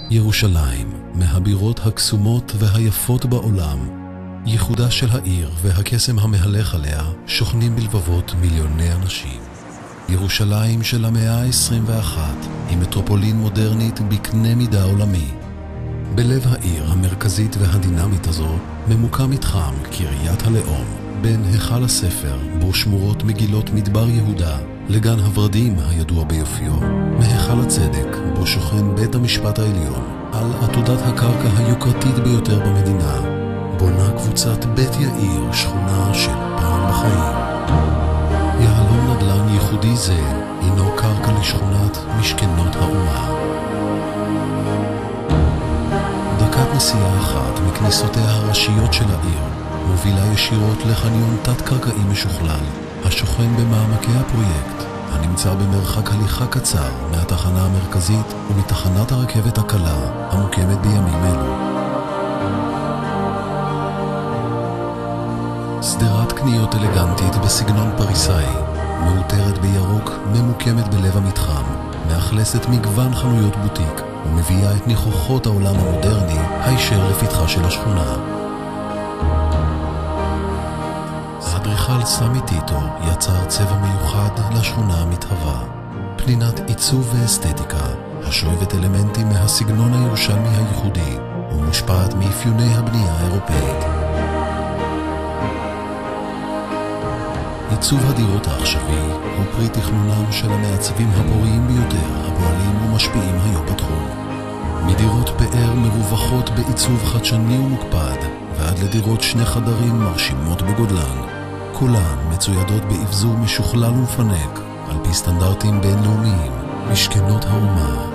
ירושלים, מהבירות הקסומות והיפות בעולם, ייחודה של העיר והקסם המהלך עליה שוכנים בלבבות מיליוני אנשים. ירושלים של המאה ה-21 היא מטרופולין מודרנית בקנה מידה עולמי. בלב העיר המרכזית והדינמית הזו ממוקם מתחם קריית הלאום, בין היכל הספר בו שמורות מגילות מדבר יהודה לגן הורדים הידוע ביופיו, מהיכל הצדק בו שוכן בית המשפט העליון על עתודת הקרקע היוקרתית ביותר במדינה, בונה קבוצת בית יאיר שכונה של פעם בחיים. יהלום נדל"ן ייחודי זה הינו קרקע לשכונת משכנות האומה. דקת נסיעה אחת מכניסותיה הראשיות של העיר מובילה ישירות לחניון תת-קרקעי משוכלל השוכן במעמקי הפרויקט, הנמצא במרחק הליכה קצר מהתחנה המרכזית ומתחנת הרכבת הקלה המוקמת בימים אלו. סדרת קניות אלגנטית בסגנון פריסאי, מאותרת בירוק, ממוקמת בלב המתחם, מאכלסת מגוון חנויות בוטיק ומביאה את ניחוחות העולם המודרני הישר לפתחה של השכונה. האדריכל סמי טיטו יצר צבע מיוחד לשכונה המתהווה, פנינת עיצוב ואסתטיקה השואבת אלמנטים מהסגנון הירושלמי הייחודי ומושפעת מאפיוני הבנייה האירופאית. עיצוב הדירות העכשווי הוא פרי תכנונם של המעצבים הפוריים ביותר הפועלים ומשפיעים היום בתחום. מדירות פאר מרווחות בעיצוב חדשני ומוקפד ועד לדירות שני חדרים מרשימות בגודלן, כולן מצוידות באבזור משוכלל ומפנק על פי סטנדרטים בינלאומיים. משכנות האומה,